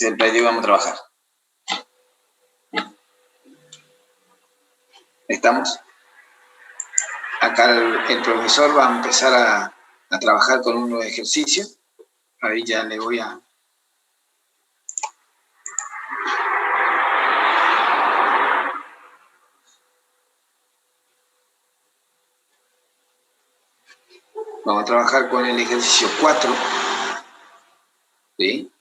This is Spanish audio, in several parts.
el práctico vamos a trabajar. ¿Estamos? Acá el profesor va a empezar a trabajar con un nuevo ejercicio. Ahí ya le voy a... Vamos a trabajar con el ejercicio 4. ¿Sí?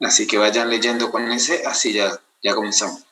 Así que vayan leyendo con ese, así ya comenzamos.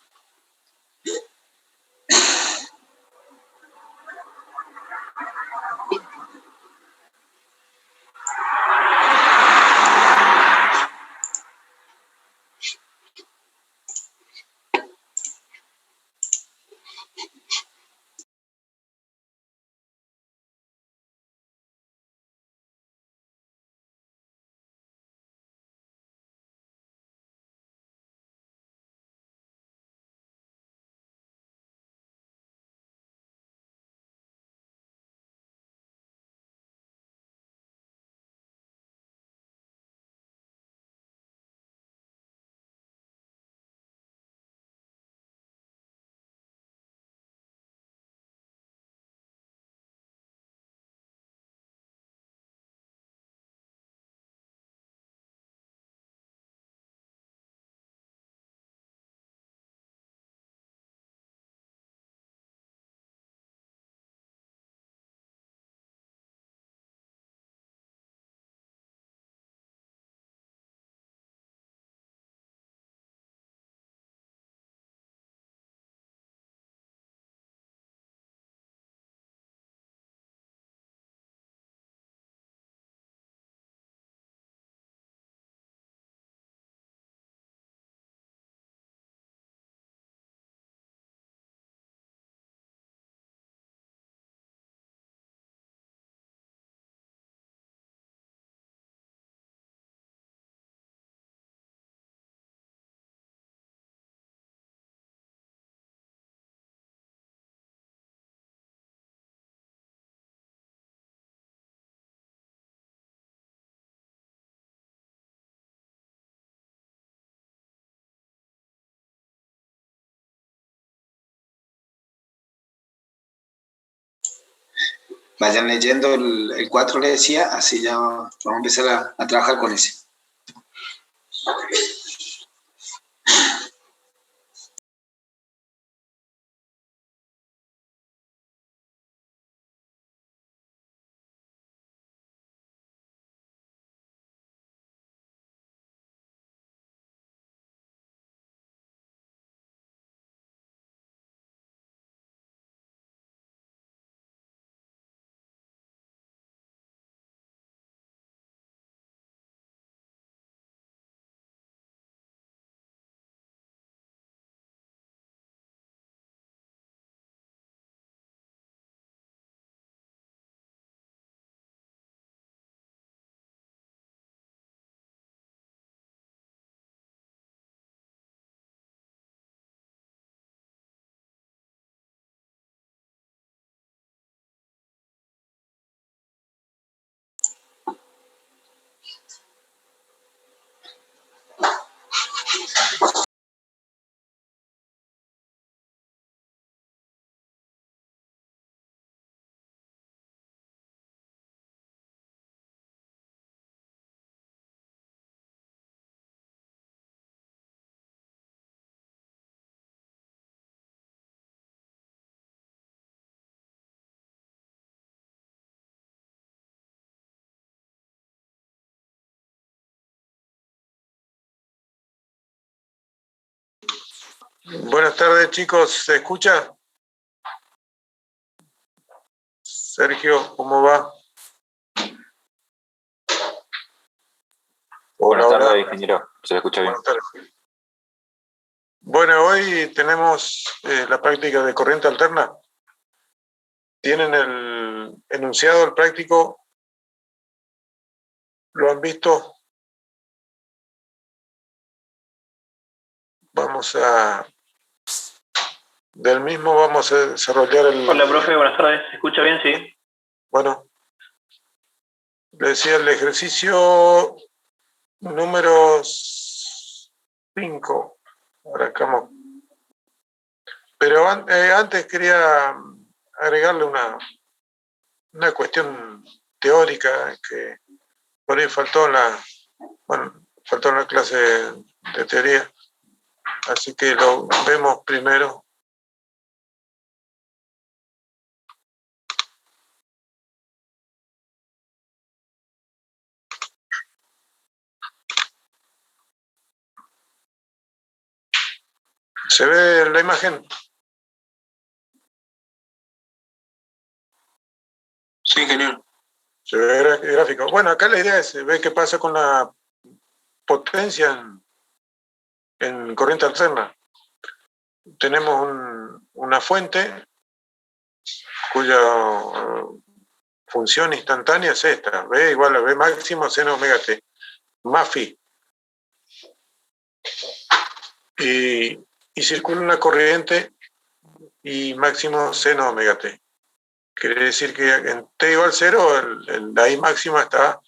Vayan leyendo el 4, le decía, así ya vamos a empezar a trabajar con ese. Buenas tardes, chicos. ¿Se escucha? Sergio, ¿cómo va? Buenas tardes, ingeniero. Se le escucha bien. Buenas tardes. Bueno, hoy tenemos la práctica de corriente alterna. ¿Tienen el enunciado, el práctico? ¿Lo han visto? del mismo vamos a desarrollar el... Hola, profe, buenas tardes. ¿Se escucha bien? Sí. Bueno, le decía el ejercicio número 5. Arrancamos. Pero antes quería agregarle una cuestión teórica que por ahí faltó en la clase de teoría. Así que lo vemos primero. ¿Se ve la imagen? Sí, genial. Se ve el gráfico. Bueno, acá la idea es ver qué pasa con la potencia en corriente alterna. Tenemos una fuente cuya función instantánea es esta. V igual a V máximo seno omega t, más phi. Y circula una corriente y máximo seno omega t. Quiere decir que en t igual 0, la I máxima está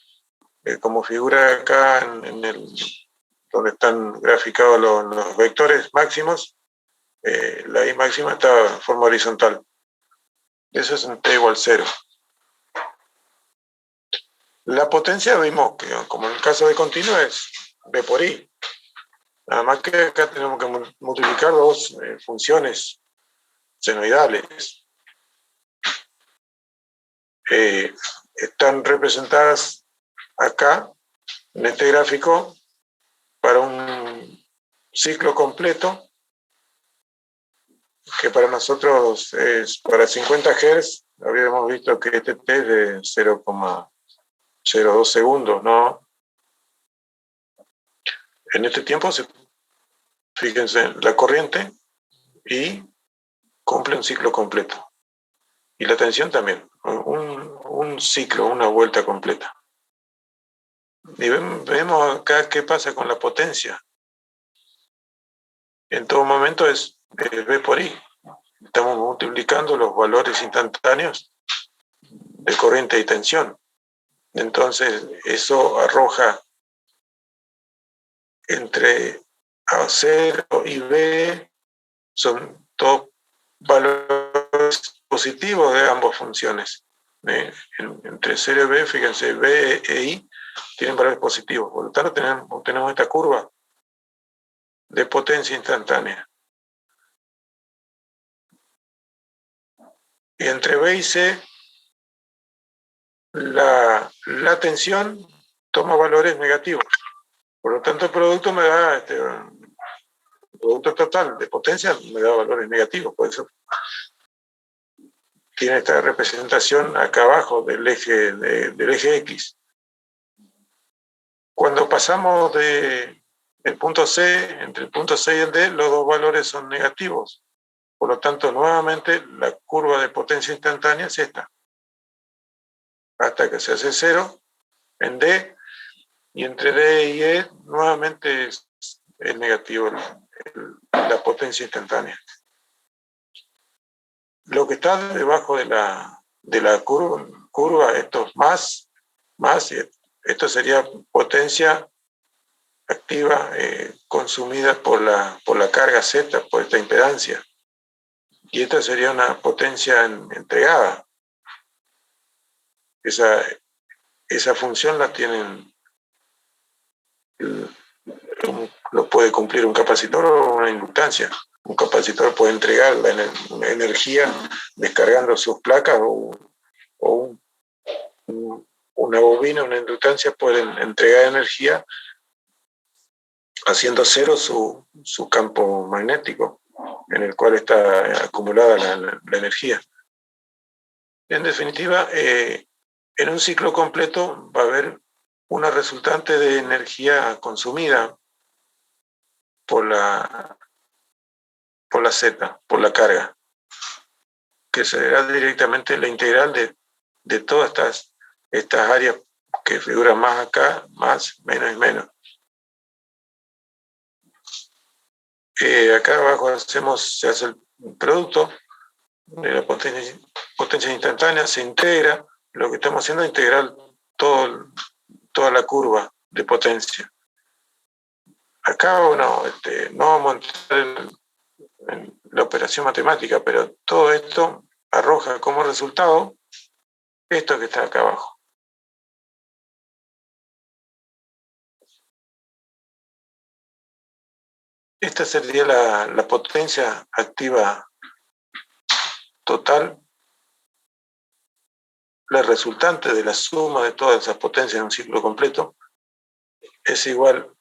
como figura acá donde están graficados los vectores máximos. La I máxima está en forma horizontal. Eso es en t igual 0. La potencia vimos que, como en el caso de continuo, es V por I. Nada más que acá tenemos que multiplicar dos funciones senoidales. Están representadas acá, en este gráfico, para un ciclo completo, que para nosotros es para 50 Hz. Habíamos visto que este t es de 0,02 segundos, ¿no? En este tiempo, fíjense, la corriente y cumple un ciclo completo. Y la tensión también, un ciclo, una vuelta completa. Y vemos acá qué pasa con la potencia. En todo momento es V por I. Estamos multiplicando los valores instantáneos de corriente y tensión. Entonces, eso arroja entre A0 y V, son todos valores positivos de ambas funciones. Entre 0 y V, fíjense, V e I tienen valores positivos. Por lo tanto, tenemos esta curva de potencia instantánea. Y entre B y C, la tensión toma valores negativos. Por lo tanto, el producto me da, el producto total de potencia me da valores negativos. Por eso tiene esta representación acá abajo del eje X. Cuando pasamos del punto C, entre el punto C y el D, los dos valores son negativos. Por lo tanto, nuevamente, la curva de potencia instantánea es esta. Hasta que se hace 0 en D, y entre D y E, nuevamente es negativo la potencia instantánea. Lo que está debajo de la curva, esto es más, esto sería potencia activa consumida por la carga Z, por esta impedancia. Y esta sería una potencia entregada. Esa función la tienen, lo puede cumplir un capacitor o una inductancia. Un capacitor puede entregar la energía descargando sus placas, o una bobina, una inductancia pueden entregar energía haciendo cero su campo magnético en el cual está acumulada la energía. En definitiva, en un ciclo completo va a haber una resultante de energía consumida por la Z, por la carga, que será directamente la integral de todas estas áreas que figuran más acá, más, menos y menos. Acá abajo se hace el producto de la potencia instantánea, se integra. Lo que estamos haciendo es integrar toda la curva de potencia. Acá, bueno, no vamos a entrar en la operación matemática, pero todo esto arroja como resultado esto que está acá abajo. Esta sería la potencia activa total, la resultante de la suma de todas esas potencias en un ciclo completo, es igual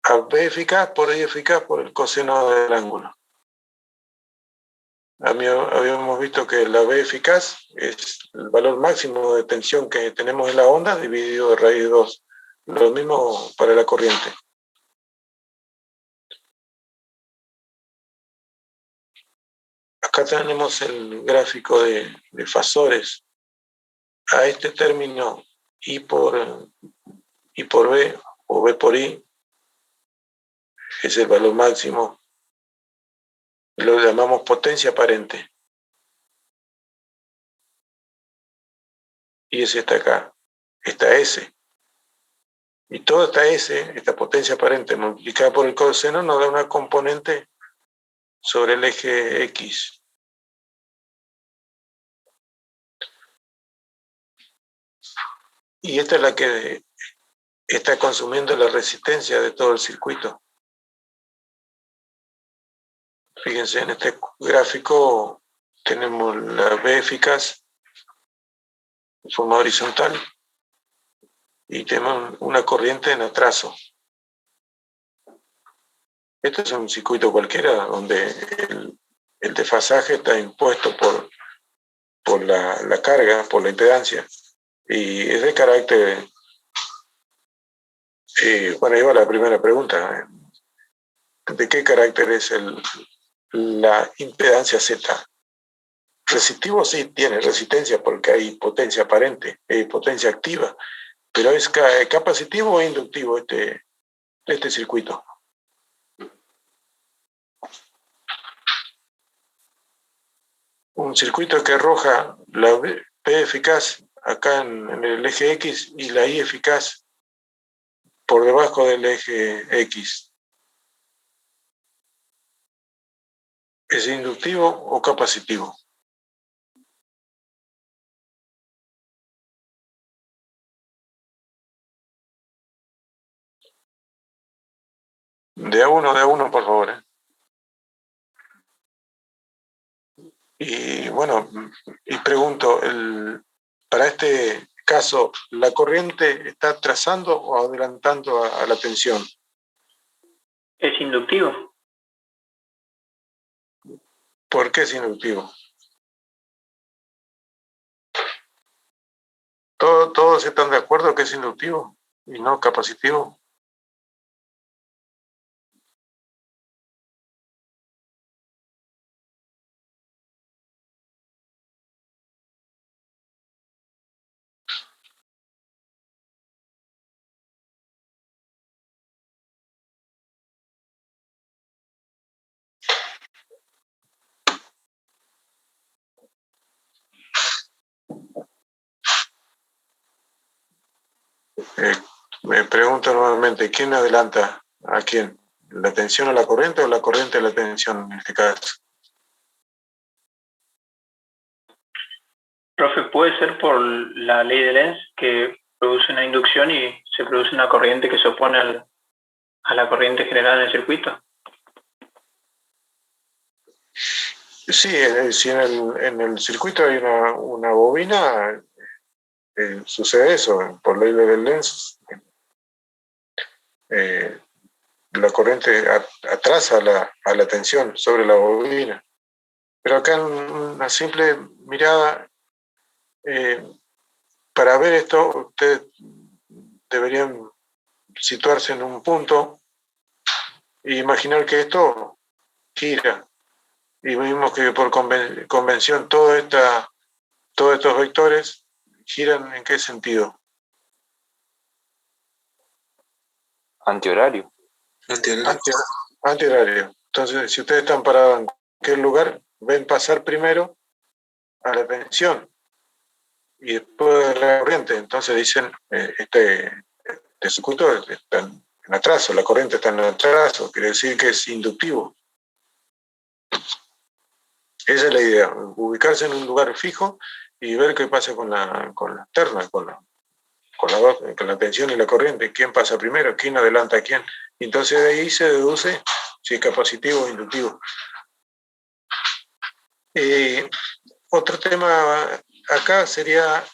a B eficaz por I eficaz por el coseno del ángulo. Habíamos visto que la B eficaz es el valor máximo de tensión que tenemos en la onda dividido de raíz de 2. Lo mismo para la corriente. Acá tenemos el gráfico de fasores. A este término I por B o B por I es el valor máximo. Lo llamamos potencia aparente. Y ese está acá, esta S. Y toda esta S, esta potencia aparente multiplicada por el coseno, nos da una componente sobre el eje X. Y esta es la que está consumiendo la resistencia de todo el circuito. Fíjense, en este gráfico tenemos la B eficaz de forma horizontal y tenemos una corriente en atraso. Este es un circuito cualquiera donde el desfasaje está impuesto por la carga, por la impedancia, y es de carácter. Bueno, ahí va la primera pregunta. ¿De qué carácter es la impedancia Z? Resistivo sí tiene resistencia porque hay potencia aparente, potencia activa, pero ¿es capacitivo o inductivo este circuito? Un circuito que arroja la P eficaz acá en el eje X y la I eficaz por debajo del eje X. ¿Es inductivo o capacitivo? De a uno, por favor. Y bueno, y pregunto, para este caso, ¿la corriente está trazando o adelantando a la tensión? ¿Es inductivo? ¿Por qué es inductivo? ¿Todos están de acuerdo que es inductivo y no capacitivo? Me pregunto nuevamente, ¿quién adelanta a quién? ¿La tensión a la corriente o la corriente a la tensión en este caso? Profe, puede ser por la ley de Lenz que produce una inducción y se produce una corriente que se opone a la corriente generada en el circuito. Sí, si en el circuito hay una bobina, sucede eso, por ley de Lenz. La corriente atrasa a la tensión sobre la bobina. Pero acá en una simple mirada, para ver esto, ustedes deberían situarse en un punto e imaginar que esto gira. Y vimos que por convención todos estos vectores giran ¿en qué sentido? Antihorario. Antihorario. Entonces, si ustedes están parados en cualquier lugar, ven pasar primero a la tensión y después de la corriente. Entonces dicen, este circuito está en atraso, la corriente está en atraso, quiere decir que es inductivo. Esa es la idea, ubicarse en un lugar fijo y ver qué pasa con la terna, con la tensión y la corriente, quién pasa primero, quién adelanta a quién. Entonces de ahí se deduce si es capacitivo o inductivo. Otro tema acá sería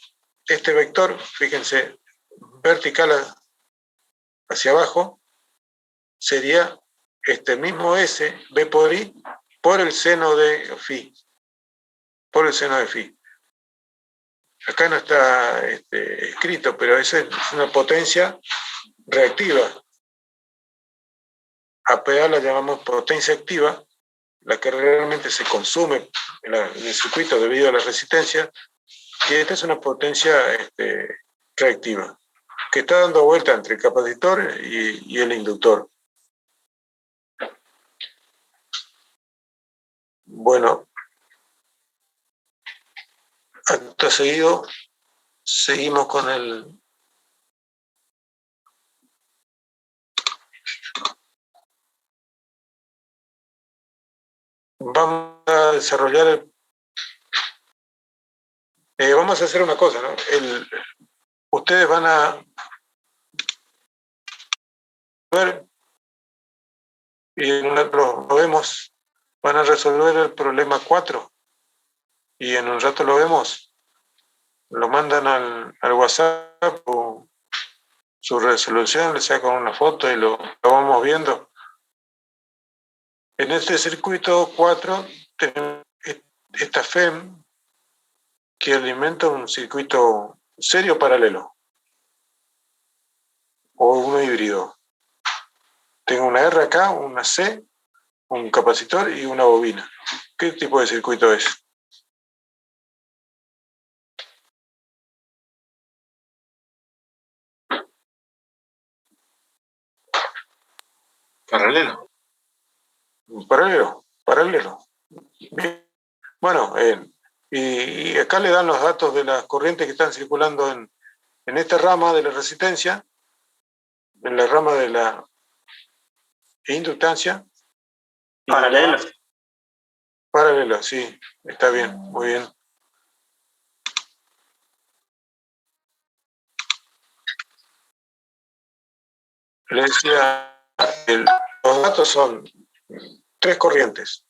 este vector, fíjense, vertical hacia abajo, sería este mismo S, B por I, por el seno de phi. Por el seno de phi. Acá no está escrito, pero esa es una potencia reactiva. A PA la llamamos potencia activa, la que realmente se consume en el circuito debido a la resistencia, y esta es una potencia reactiva, que está dando vuelta entre el capacitor y el inductor. Bueno, acto seguido, seguimos con el... Vamos a desarrollar vamos a hacer una cosa, ¿no? Ustedes van a ver, y en un rato lo vemos, van a resolver el problema 4, y en un rato lo vemos, lo mandan al WhatsApp o su resolución, le sacan una foto y lo vamos viendo. En este circuito 4 tenemos esta FEM que alimenta un circuito serio paralelo o uno híbrido. Tengo una R acá, una C, un capacitor y una bobina. ¿Qué tipo de circuito es? Paralelo. Paralelo. Bien. Bueno, y acá le dan los datos de las corrientes que están circulando en esta rama de la resistencia, en la rama de la inductancia. Paralelo. Paralelo, sí, está bien, muy bien. Le decía, los datos son 3 corrientes,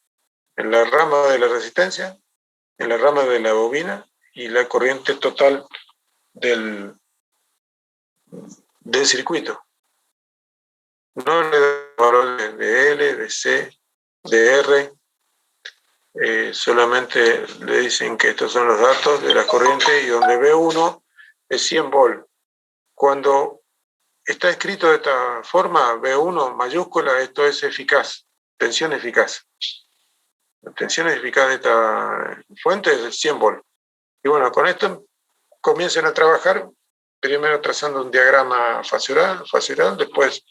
en la rama de la resistencia, en la rama de la bobina y la corriente total del circuito. No le da valores de L, de C, de R, solamente le dicen que estos son los datos de la corriente y donde B1 es 100 volt. Cuando está escrito de esta forma, B1 mayúscula, esto es eficaz, tensión eficaz. La tensión eficaz de esta fuente es 100 volt. Y bueno, con esto comiencen a trabajar, primero trazando un diagrama facial, después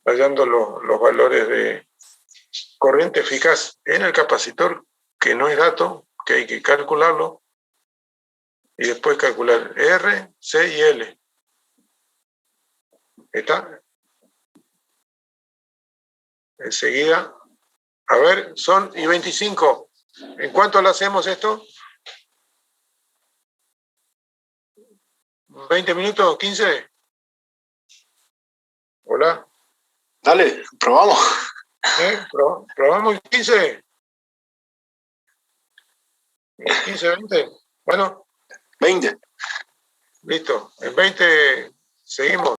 hallando los valores de corriente eficaz en el capacitor, que no es dato, que hay que calcularlo, y después calcular R, C y L. ¿Está? Enseguida. A ver, son y 25. ¿En cuánto lo hacemos esto? ¿20 minutos? ¿15? Hola. Dale, probamos. ¿Probamos el 15? ¿15, 20? Bueno. 20. Listo. En 20 seguimos.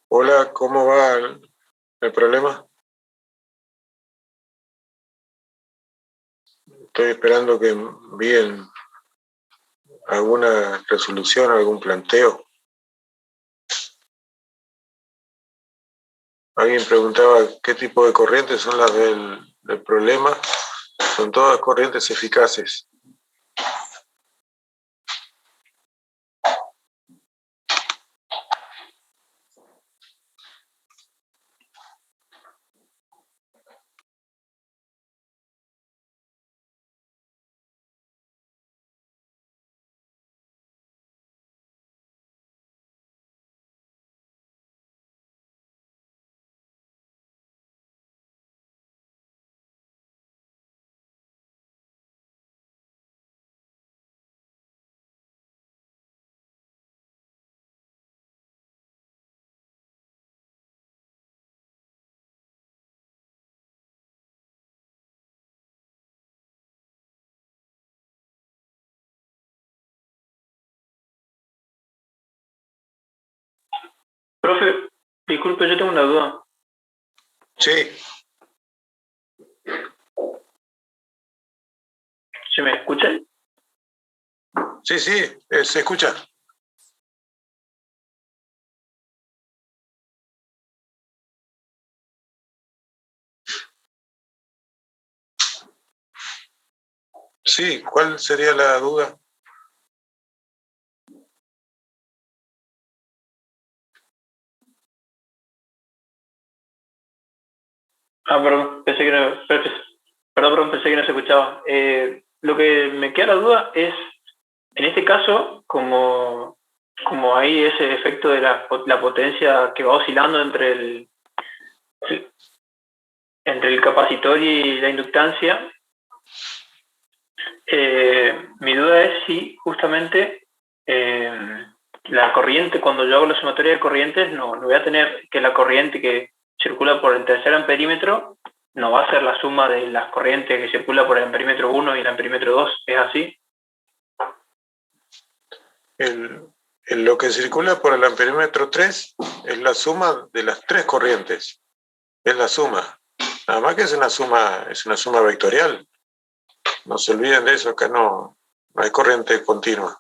Hola, ¿cómo va el problema? Estoy esperando que envíen alguna resolución, algún planteo. Alguien preguntaba qué tipo de corrientes son las del problema. Son todas corrientes eficaces. Profe, disculpe, yo tengo una duda. Sí, ¿Se me escuchan? sí, se escucha. Sí, ¿cuál sería la duda? Perdón, perdón, pensé que no se escuchaba. Lo que me queda la duda es, en este caso, como hay ese efecto de la potencia que va oscilando entre el capacitor y la inductancia, mi duda es si justamente la corriente, cuando yo hago la sumatoria de corrientes, no voy a tener que la corriente que circula por el tercer amperímetro no va a ser la suma de las corrientes que circula por el amperímetro 1 y el amperímetro 2, ¿es así? Lo que circula por el amperímetro 3 es la suma de las tres corrientes. Es la suma. Nada más que es una suma vectorial. No se olviden de eso, acá no hay corriente continua.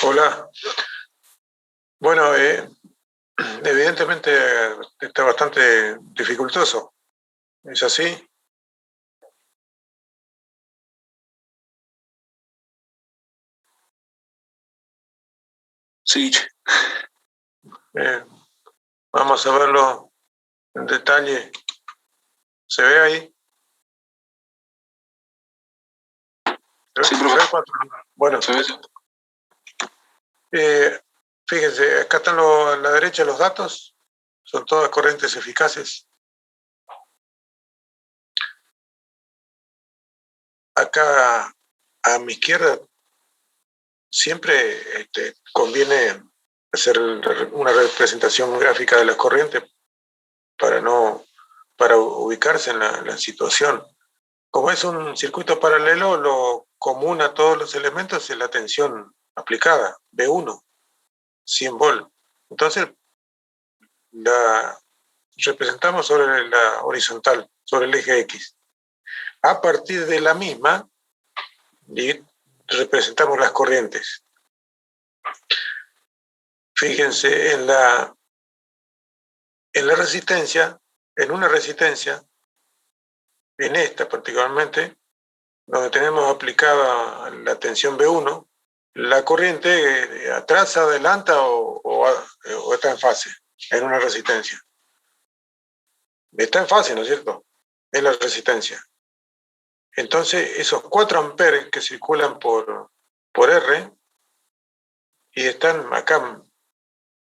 Hola. Bueno, evidentemente está bastante dificultoso. ¿Es así? Sí, Eh, Vamos a verlo en detalle. ¿Se ve ahí? Sí, ¿Se profe. ve cuatro? Bueno, ¿Se ve? fíjense, acá están a la derecha los datos. Son todas corrientes eficaces. Acá a mi izquierda siempre conviene hacer una representación gráfica de las corrientes para ubicarse en la situación. Como es un circuito paralelo, lo común a todos los elementos es la tensión aplicada, B1, 100 volt. Entonces la representamos sobre la horizontal, sobre el eje X. A partir de la misma, y representamos las corrientes. Fíjense, en la resistencia, en una resistencia, en esta particularmente, donde tenemos aplicada la tensión B1, la corriente atrás, adelanta o está en fase, en una resistencia. Está en fase, ¿no es cierto? Es la resistencia. Entonces, esos 4 amperes que circulan por R y están acá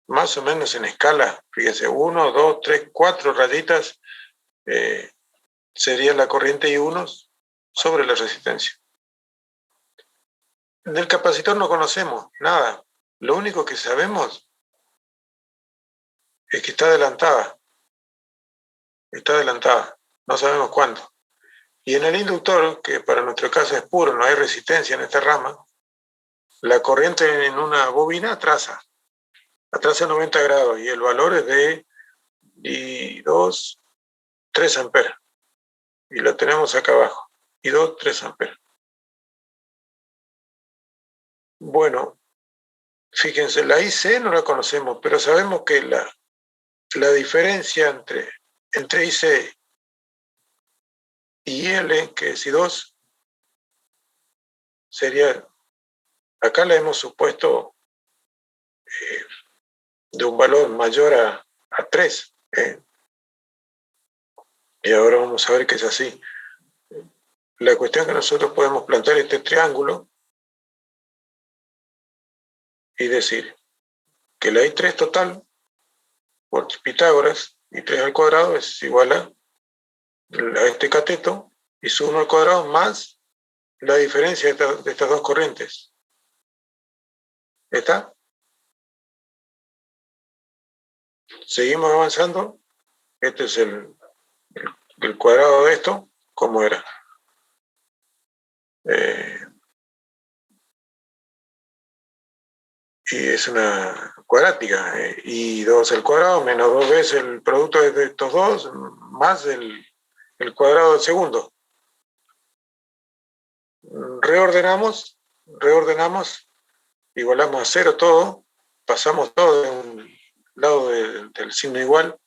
más o menos en escala, fíjense, 1, 2, 3, 4 rayitas sería la corriente I1 sobre la resistencia. Del capacitor no conocemos nada. Lo único que sabemos es que está adelantada. Está adelantada. No sabemos cuánto. Y en el inductor, que para nuestro caso es puro, no hay resistencia en esta rama, la corriente en una bobina atrasa 90 grados y el valor es de 2, 3 amperes. Y lo tenemos acá abajo. 2, 3 amperes. Bueno, fíjense, la IC no la conocemos, pero sabemos que la diferencia entre IC y L, que es I2, sería, acá la hemos supuesto de un valor mayor a 3. Y ahora vamos a ver que es así. La cuestión es que nosotros podemos plantear este triángulo y decir que la I3 total por Pitágoras, I3 al cuadrado es igual a este cateto y su 1 al cuadrado más la diferencia de estas dos corrientes. ¿Está? Seguimos avanzando. Este es el cuadrado de esto. ¿Cómo era? Y es una cuadrática. Y 2 al cuadrado menos 2 veces el producto de estos dos más el cuadrado del segundo. Reordenamos, igualamos a 0 todo, pasamos todo de un lado del signo igual.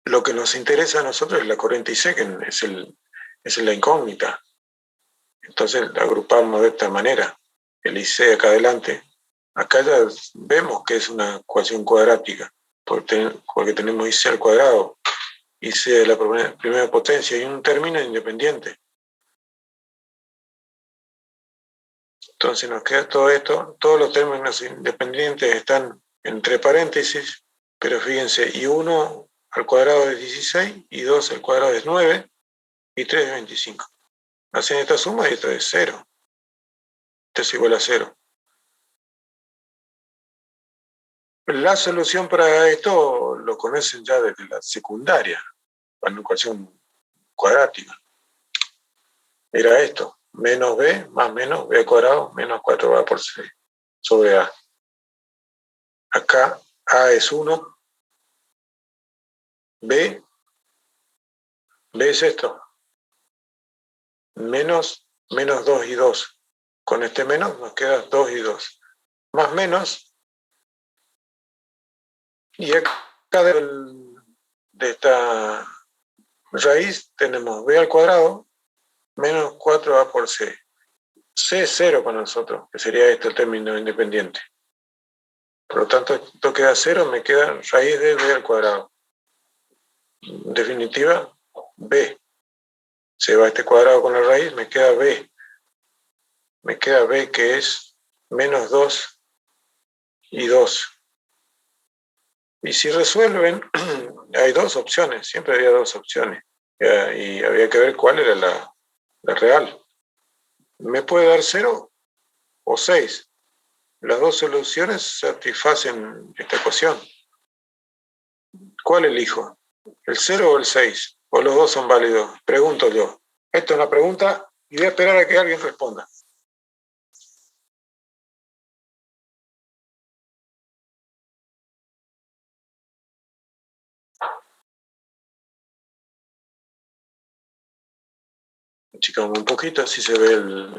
Lo que nos interesa a nosotros es la corriente IC, que es la incógnita. Entonces la agrupamos de esta manera. El IC acá adelante. Acá ya vemos que es una ecuación cuadrática, porque tenemos IC al cuadrado, IC de la primera potencia y un término independiente. Entonces nos queda todo esto, todos los términos independientes están entre paréntesis, pero fíjense, y 1 al cuadrado es 16, y 2 al cuadrado es 9, y 3 es 25. Hacen esta suma y esto es 0. Esto es igual a 0. La solución para esto lo conocen ya desde la secundaria, para una ecuación cuadrática. Era esto, menos b más menos b al cuadrado menos 4a por c sobre a. Acá a es 1, b es esto, menos 2 y 2. con este menos nos queda 2 y 2. Más menos, y acá de esta raíz tenemos b al cuadrado menos 4a por c. C es 0 para nosotros, que sería este el término independiente. Por lo tanto, esto queda 0, me queda raíz de b al cuadrado. En definitiva, b. Se va este cuadrado con la raíz, me queda b. Me queda b, que es menos 2 y 2. Y si resuelven, hay dos opciones, siempre había dos opciones. Y había que ver cuál era la real. Me puede dar 0 o 6. Las dos soluciones satisfacen esta ecuación. ¿Cuál elijo? ¿El 0 o el 6? ¿O los dos son válidos? Pregunto yo. Esto es una pregunta y voy a esperar a que alguien responda. Achicamos un poquito, así se ve el...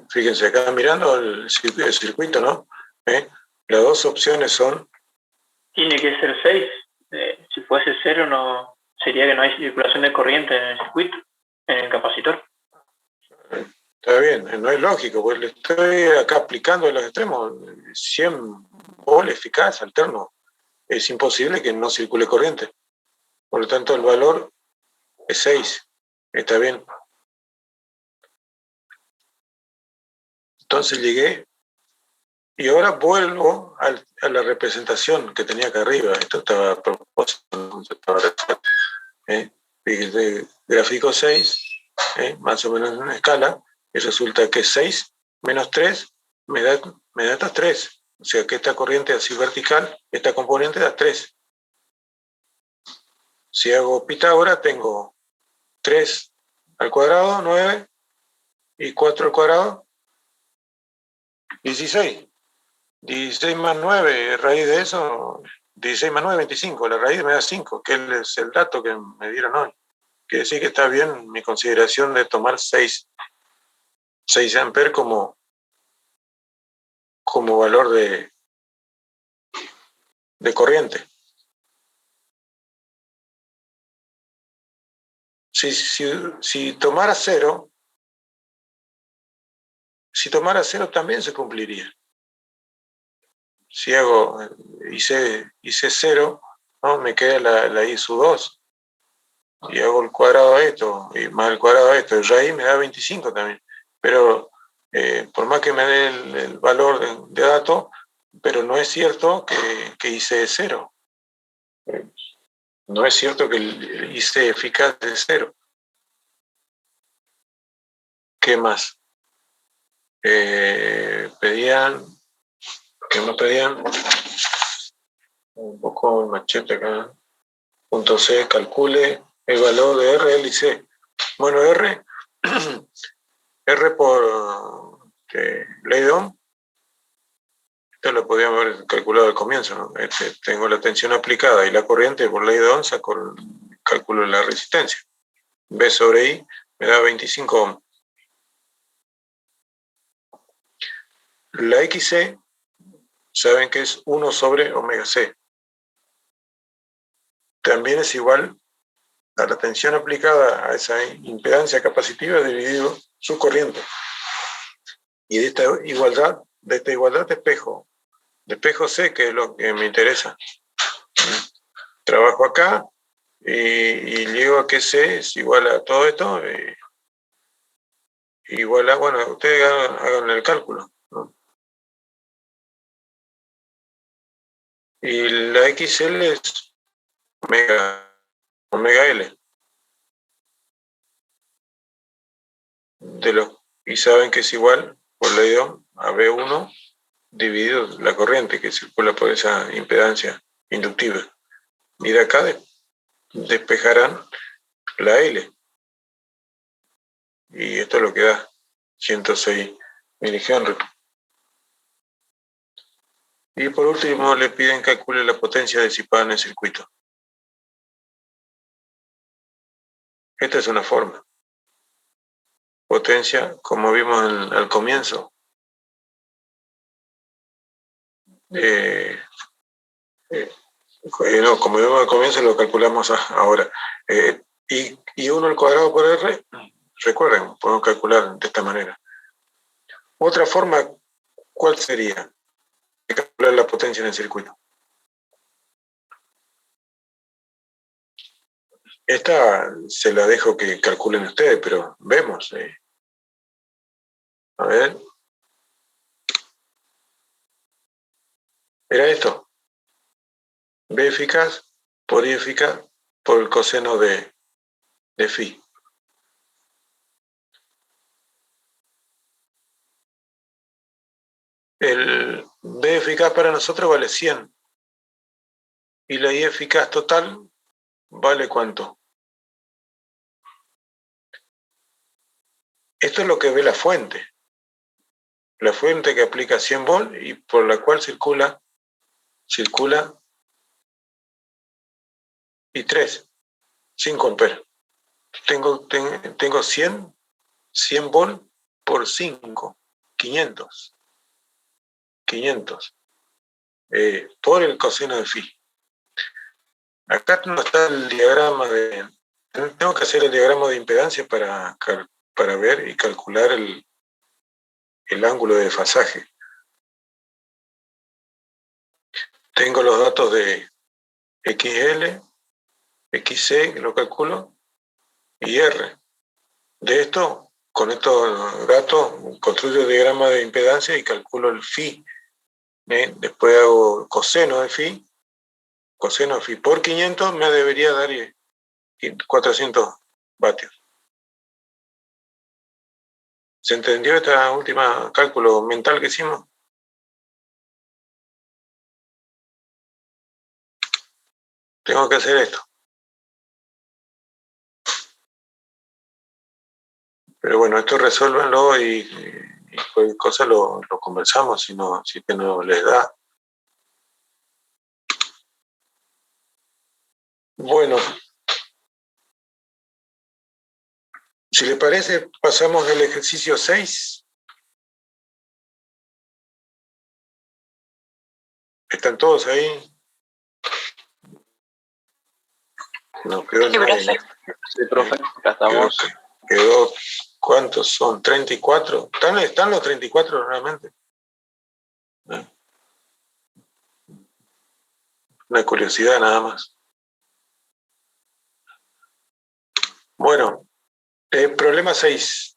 Fíjense, acá mirando el circuito, ¿no? Las dos opciones son... Tiene que ser 6. Si fuese 0, no, sería que no hay circulación de corriente en el circuito, en el capacitor. Está bien, no es lógico, porque le estoy acá aplicando en los extremos 100 volt eficaz, alterno. Es imposible que no circule corriente. Por lo tanto, el valor es 6. Está bien. Entonces llegué y ahora vuelvo a la representación que tenía acá arriba. Esto estaba a propósito. Fíjense, gráfico 6, más o menos en una escala, y resulta que 6 menos 3 me da estos 3. O sea que esta corriente así vertical, esta componente da 3. Si hago Pitágoras, tengo 3 al cuadrado, 9, y 4 al cuadrado, 16. 16 más 9, raíz de eso, 16 más 9, 25. La raíz me da 5, que es el dato que me dieron hoy. Quiere decir que está bien mi consideración de tomar 6 amperes como valor de corriente. Si tomara 0, también se cumpliría. Si hice 0, ¿no? Me queda la I sub 2. Y hago el cuadrado de esto, y más el cuadrado de esto, y raíz me da 25 también. Pero por más que me dé el valor de dato, pero no es cierto que hice 0. No es cierto que hice eficaz de 0. ¿Qué más? ¿Qué más pedían? Un poco el machete acá. Punto C, calcule el valor de R, L y C. Bueno, R por ley de Ohm. Esto lo podíamos haber calculado al comienzo, ¿no? Tengo la tensión aplicada y la corriente por ley de Ohm, saco el cálculo de la resistencia. B sobre I me da 25 ohm. La XC, saben que es 1 sobre omega C. También es igual a la tensión aplicada a esa impedancia capacitiva dividido su corriente. Y de esta igualdad de espejo C, que es lo que me interesa. Trabajo acá y llego a que C es igual a todo esto, igual a, bueno, ustedes hagan el cálculo, ¿no? Y la XL es omega L. Y saben que es igual, por ley de Ohm, a B1 dividido la corriente que circula por esa impedancia inductiva. Y de acá despejarán la L. Y esto es lo que da 106 milihenry. Y por último le piden que calcule la potencia disipada en el circuito. Esta es una forma. Potencia, como vimos al comienzo. No, como vimos al comienzo, lo calculamos ahora. Y 1 al cuadrado por R, recuerden, podemos calcular de esta manera. Otra forma, ¿cuál sería? De calcular la potencia en el circuito. Esta se la dejo que calculen ustedes, pero vemos. A ver. Era esto. B eficaz por I eficaz por el coseno de phi. El B eficaz para nosotros vale 100. Y la I eficaz total vale ¿cuánto? Esto es lo que ve la fuente. La fuente que aplica 100 volts y por la cual circula y 3, 5 amperes. Tengo 100 volts por 5, 500 por el coseno de phi. Acá no está el diagrama de... Tengo que hacer el diagrama de impedancia para ver y calcular el ángulo de desfasaje. Tengo los datos de XL, XC, que lo calculo, y R. De esto, con estos datos, construyo el diagrama de impedancia y calculo el phi. Después hago coseno de phi. Coseno de phi por 500 me debería dar 400 vatios. ¿Se entendió esta última cálculo mental que hicimos? Tengo que hacer esto. Pero bueno, esto resuélvanlo y cualquier cosa lo conversamos si que no les da. Bueno, si les parece, pasamos al ejercicio 6. ¿Están todos ahí? No quedó nadie. Sí, profe, acá estamos. Quedó, ¿cuántos son? 34. ¿Están los 34 realmente? Una curiosidad nada más. Bueno, problema 6.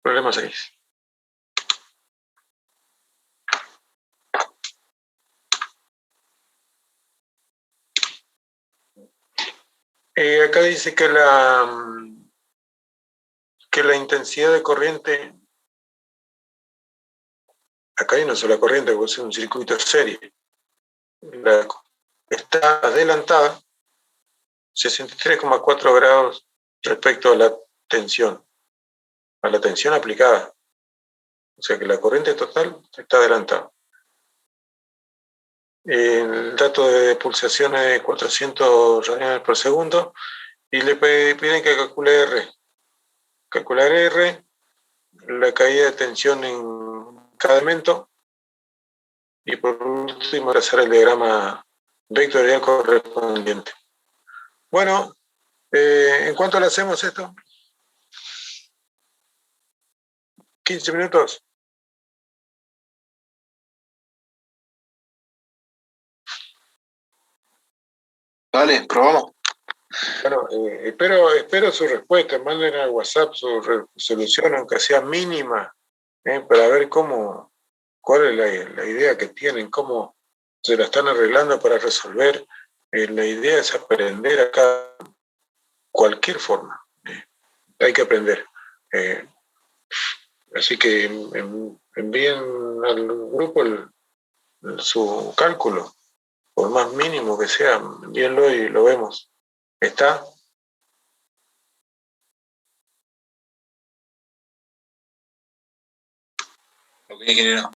Problema 6. Acá dice que la intensidad de corriente, acá hay una sola corriente, porque es un circuito de serie, está adelantada 63,4 grados respecto a la tensión aplicada. O sea que la corriente total está adelantada. El dato de pulsaciones es 400 radianes por segundo y le piden que calcule R. Calcular R, la caída de tensión en cada elemento y por último trazar el diagrama vectorial correspondiente. Bueno, ¿en cuánto le hacemos esto? 15 minutos. Dale, probamos. Bueno, espero su respuesta, manden al WhatsApp su solución, aunque sea mínima, para ver cuál es la idea que tienen, cómo se la están arreglando para resolver. La idea es aprender acá cualquier forma. Hay que aprender. Así que envíen al grupo su cálculo, por más mínimo que sea, envíenlo y lo vemos. ¿Está? Ok, ingeniero.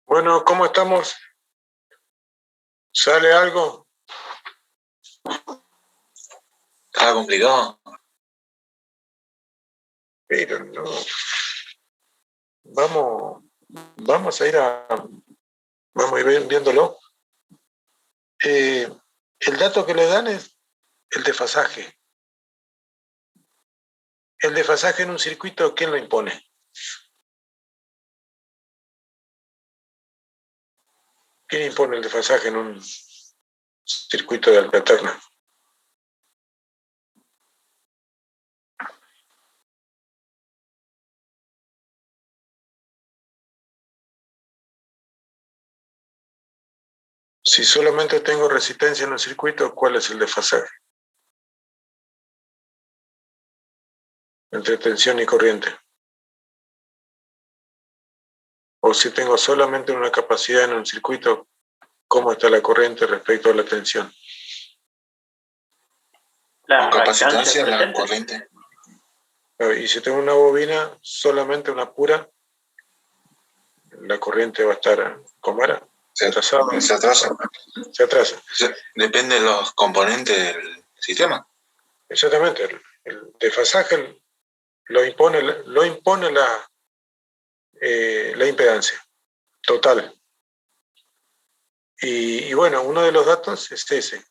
Bueno, ¿cómo estamos? ¿Sale algo? Estaba complicado. Pero no. Vamos a ir viéndolo. El dato que le dan es el desfasaje. El desfasaje en un circuito, ¿quién lo impone? ¿Quién impone el desfasaje en un circuito de alta alterna? Si solamente tengo resistencia en un circuito, ¿cuál es el desfasaje? Entre tensión y corriente. O si tengo solamente una capacidad en un circuito, ¿cómo está la corriente respecto a la tensión? La capacitancia, la corriente. Y si tengo una bobina, solamente una pura, la corriente va a estar, ¿cómo era? Se atrasa. Se atrasa. Depende de los componentes del sistema. Exactamente. El desfasaje lo impone la impedancia total. Y bueno, uno de los datos es ese.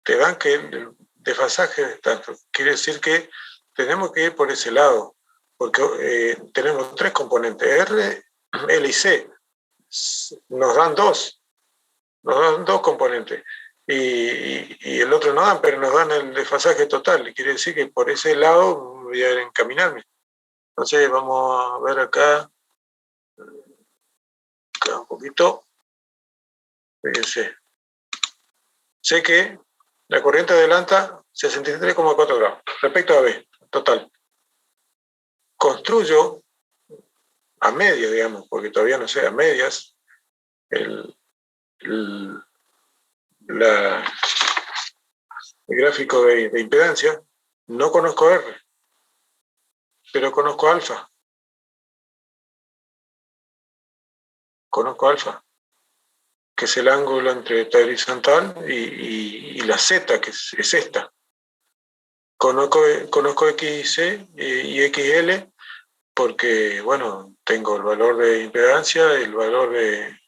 Te dan que el desfasaje es tanto. Quiere decir que tenemos que ir por ese lado, porque tenemos tres componentes, R, L y C. Nos dan dos componentes. Y el otro no dan, pero nos dan el desfasaje total. Y quiere decir que por ese lado voy a encaminarme. Entonces vamos a ver acá un poquito. Fíjense. Sé que la corriente adelanta 63,4 grados respecto a B, total. Construyo a medio, digamos, porque todavía no sé, a medias, el gráfico de impedancia. No conozco R, pero conozco alfa. Que es el ángulo entre esta horizontal y la Z, que es esta. Conozco XC y XL porque, bueno, tengo el valor de impedancia, el valor de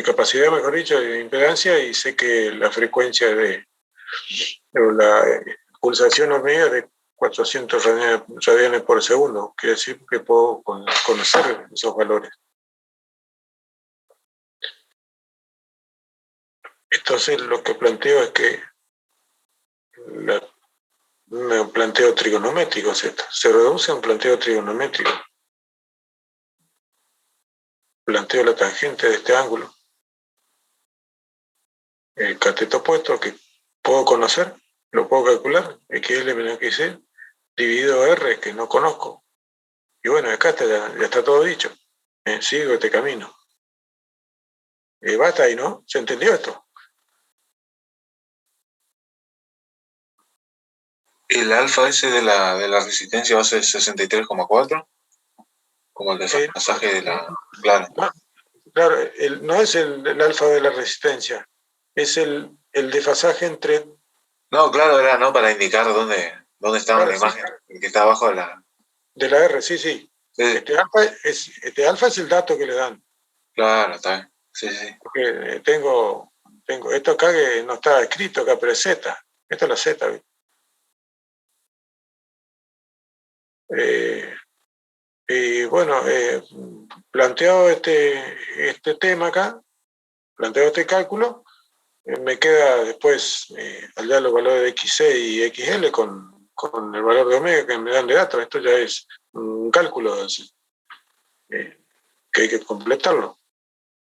capacidad, mejor dicho, de impedancia, y sé que la frecuencia de la pulsación omega es de 400 radianes por segundo. Quiere decir que puedo conocer esos valores. Entonces lo que planteo es que un planteo trigonométrico es esto. Se reduce a un planteo trigonométrico. Planteo la tangente de este ángulo. El cateto opuesto que puedo conocer, lo puedo calcular, XL menos XC, dividido R, que no conozco. Y bueno, acá ya está todo dicho. Sigo este camino. Basta ahí, ¿no? ¿Se entendió esto? ¿El alfa ese de la resistencia va a ser 63,4? Como el desfasaje de la... Claro. Claro, no es el alfa de la resistencia, es el desfasaje entre... No, claro, era no para indicar dónde estaba la imagen, el que está abajo de la... De la R, sí. Este alfa es el dato que le dan. Claro, está bien. Sí. Porque tengo esto acá que no está escrito acá, pero es Z. Esta es la Z. Y bueno, planteado este tema acá, planteado este cálculo, me queda después allá los valores de XC y XL con el valor de omega que me dan de datos. Esto ya es un cálculo que hay que completarlo.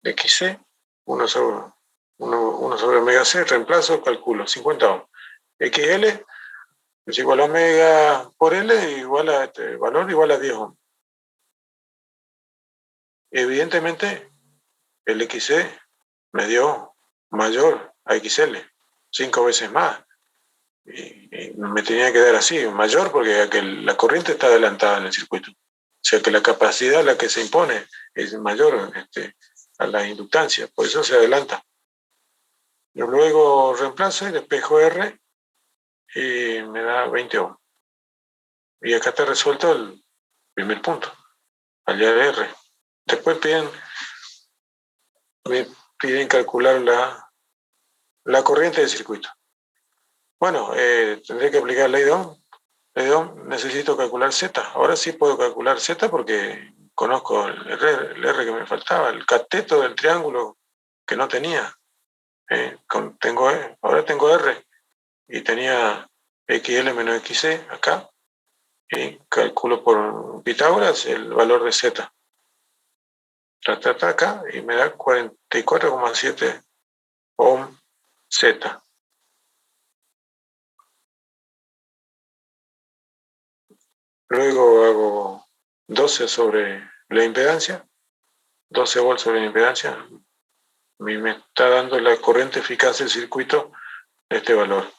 XC, 1 sobre omega C, reemplazo, calculo, 50 ohms. XL es igual a omega por L, igual a este valor igual a 10 ohms. Evidentemente, el XC me dio mayor a XL, 5 veces más. Y me tenía que dar así, mayor, porque la corriente está adelantada en el circuito. sea que la capacidad a la que se impone es mayor a la inductancia, por eso se adelanta. Yo luego reemplazo y despejo R y me da 20 ohm. Y acá está resuelto el primer punto, hallar R. Después me piden calcular la corriente del circuito. Bueno, tendré que aplicar ley de Ohm. Ley de Ohm, necesito calcular Z. Ahora sí puedo calcular Z porque conozco el R que me faltaba, el cateto del triángulo que no tenía. Ahora tengo R y tenía XL menos XC acá. Y calculo por Pitágoras el valor de Z. Acá y me da 44,7 ohm Z. Luego hago 12 sobre la impedancia, 12 volts sobre la impedancia. Me está dando la corriente eficaz del circuito de este valor.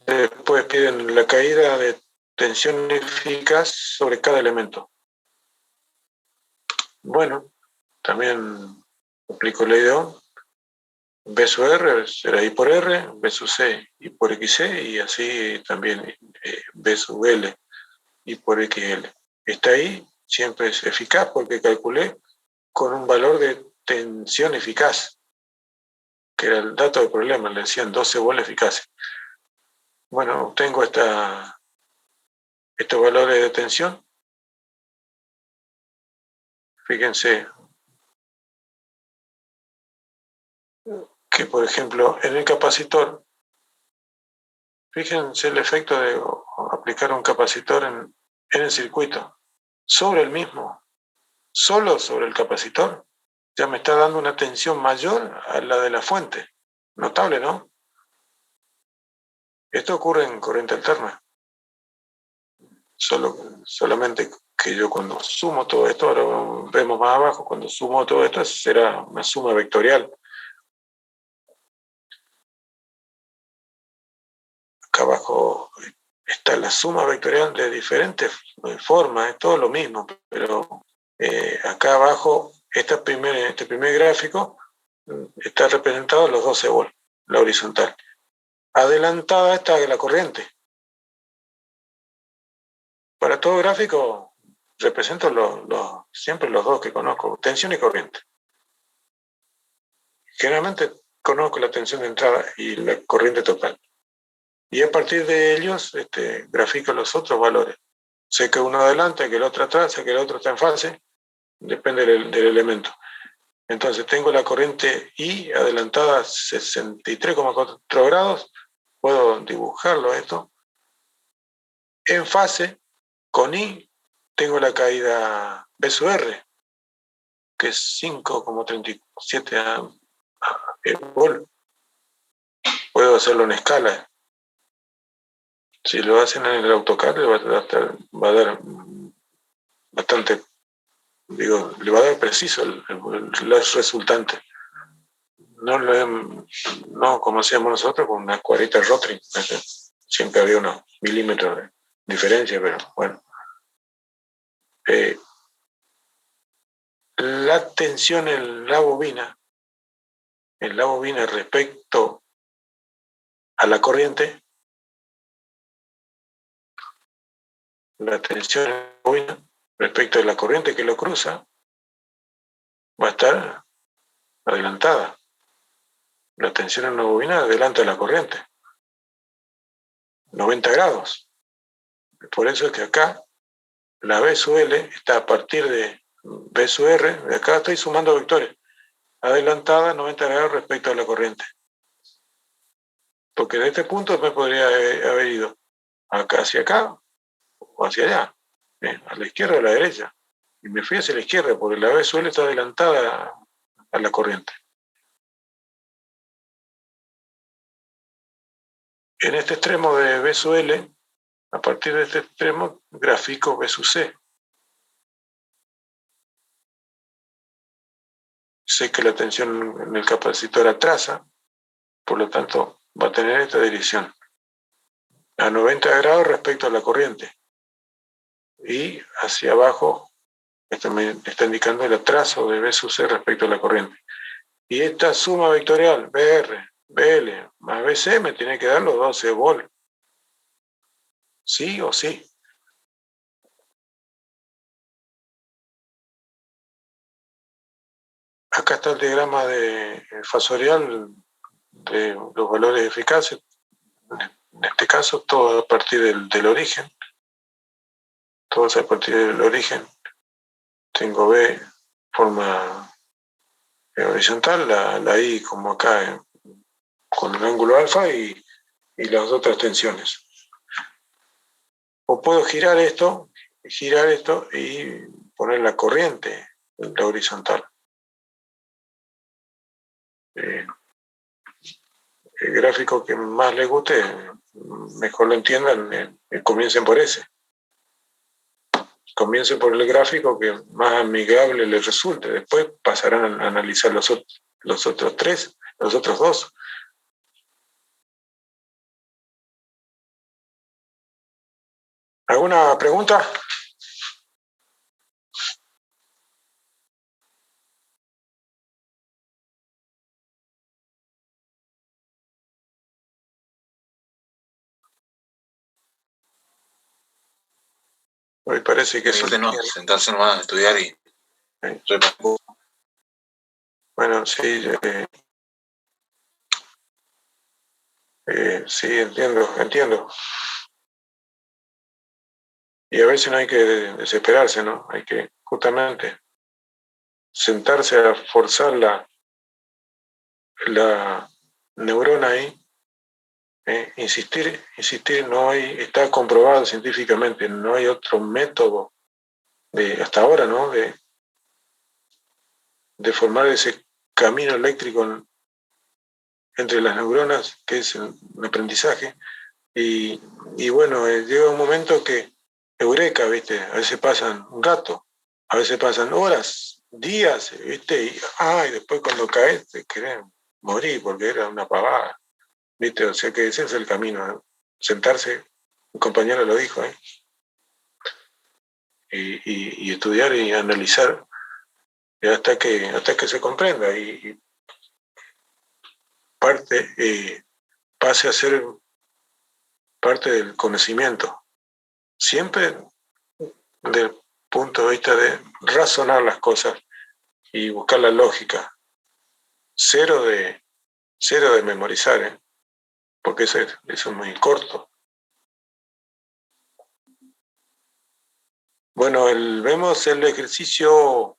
Después piden la caída de tensión eficaz sobre cada elemento. Bueno, también aplico ley de Ohm. B sub R será I por R, B sub C I por XC y así también B sub L I por XL. Está ahí, siempre es eficaz porque calculé con un valor de tensión eficaz, que era el dato del problema, le decían 12 volts eficaces. Bueno, tengo estos valores de tensión. Fíjense que, por ejemplo, en el capacitor, fíjense el efecto de aplicar un capacitor en el circuito sobre el mismo, solo sobre el capacitor, ya me está dando una tensión mayor a la de la fuente. Notable, ¿no? Esto ocurre en corriente alterna. Solamente que yo cuando sumo todo esto, ahora vemos más abajo, cuando sumo todo esto será una suma vectorial. Acá abajo está la suma vectorial de diferentes formas, es todo lo mismo, pero acá abajo, este primer gráfico está representado los 12 volts, la horizontal. Adelantada está la corriente. Para todo gráfico represento siempre los dos que conozco, tensión y corriente. Generalmente conozco la tensión de entrada y la corriente total. Y a partir de ellos grafico los otros valores. Sé que uno adelanta, que el otro atrás, sé que el otro está en fase, depende del elemento. Entonces tengo la corriente I adelantada a 63,4 grados, puedo dibujarlo esto. En fase, con I, tengo la caída B sub R, que es 5,37 volt. Puedo hacerlo en escala. Si lo hacen en el AutoCAD va a dar bastante, le va a dar preciso el resultante. No como hacíamos nosotros con una cuarita Rotring. Siempre había unos milímetros de diferencia, pero bueno. La tensión en la bobina respecto a la corriente, la tensión en la bobina respecto a la corriente que lo cruza va a estar adelantada. La tensión en la bobina adelanta la corriente 90 grados. Por eso es que acá la B sub L está a partir de B sub R, de acá estoy sumando vectores, adelantada 90 grados respecto a la corriente. Porque de este punto me podría haber ido acá hacia acá o hacia allá, a la izquierda o a la derecha. Y me fui hacia la izquierda porque la B sub L está adelantada a la corriente. En este extremo de B sub L, a partir de este extremo, grafico B sub C. Sé que la tensión en el capacitor atrasa, por lo tanto va a tener esta dirección, a 90 grados respecto a la corriente. y hacia abajo esto me está indicando el atraso de B sub C respecto a la corriente. Y esta suma vectorial, BR, BL más BC, me tiene que dar los 12 volt. ¿Sí o sí? Acá está el diagrama de fasorial de los valores eficaces. En este caso, todo a partir del origen. Todo es a partir del origen. Tengo B forma horizontal, la I como acá con el ángulo alfa y las otras tensiones. O puedo girar esto y poner la corriente en la horizontal. El gráfico que más les guste, mejor lo entiendan, comiencen por ese. Comiencen por el gráfico que más amigable les resulte. Después pasarán a analizar los otros tres, los otros dos. ¿Alguna pregunta? Hoy parece que eso no, sentarse nomás a estudiar y repasar. Bueno, sí, sí, entiendo. Y a veces no hay que desesperarse, ¿no? Hay que justamente sentarse a forzar la neurona ahí, insistir, no hay, está comprobado científicamente, no hay otro método hasta ahora, ¿no? De formar ese camino eléctrico entre las neuronas, que es el aprendizaje. Y bueno, llega un momento que, eureka, ¿viste? A veces pasan un rato, a veces pasan horas, días, ¿viste? Y después cuando caes te querés morir porque era una pavada, ¿viste? O sea que ese es el camino, ¿no? Sentarse, un compañero lo dijo, y estudiar y analizar hasta que se comprenda y pase a ser parte del conocimiento. Siempre desde el punto de vista de razonar las cosas y buscar la lógica. Cero de memorizar, porque eso es muy corto. Bueno, vemos el ejercicio,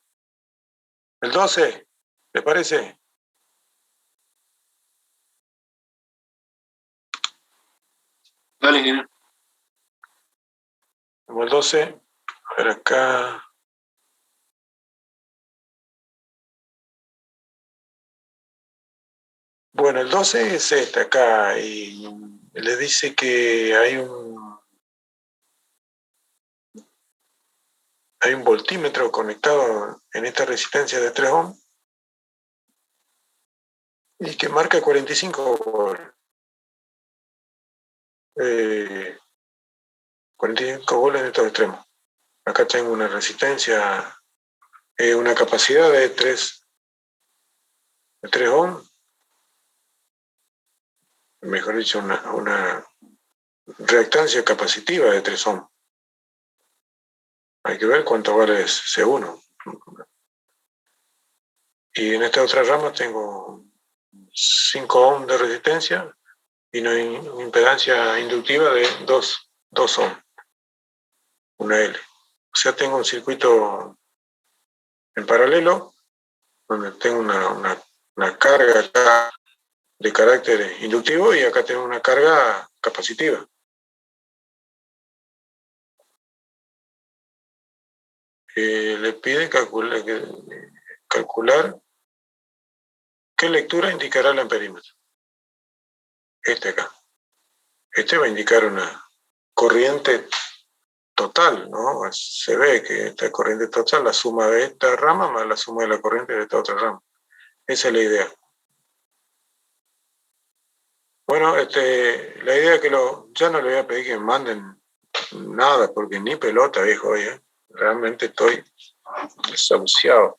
el 12, ¿les parece? Dale, ingeniero. Vemos el 12, a ver acá. Bueno, el 12 es este acá, y le dice que hay un voltímetro conectado en esta resistencia de 3 ohms y que marca 45 volts. 45 volts en estos extremos. Acá tengo una resistencia, una capacidad de 3 ohms, mejor dicho, una reactancia capacitiva de 3 ohms. Hay que ver cuánto vale C1. Y en esta otra rama tengo 5 ohms de resistencia y una impedancia inductiva de 2 ohms, una L. O sea, tengo un circuito en paralelo donde tengo una carga acá de carácter inductivo y acá tengo una carga capacitiva. Le pide calcular qué lectura indicará el amperímetro. Este acá. Este va a indicar una corriente total, ¿no? Se ve que esta corriente total, la suma de esta rama más la suma de la corriente de esta otra rama. Esa es la idea. Bueno, la idea es que ya no le voy a pedir que me manden nada, porque ni pelota, viejo, oye. Realmente estoy desahuciado.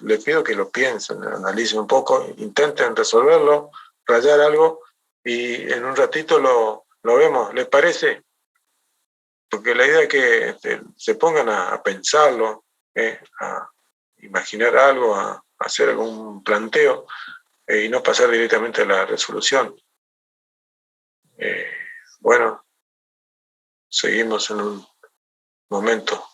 Le pido que lo piensen, analicen un poco, intenten resolverlo, rayar algo y en un ratito lo vemos. ¿Les parece? Porque la idea es que se pongan a pensarlo, a imaginar algo, a hacer algún planteo y no pasar directamente a la resolución. Bueno, seguimos en un momento.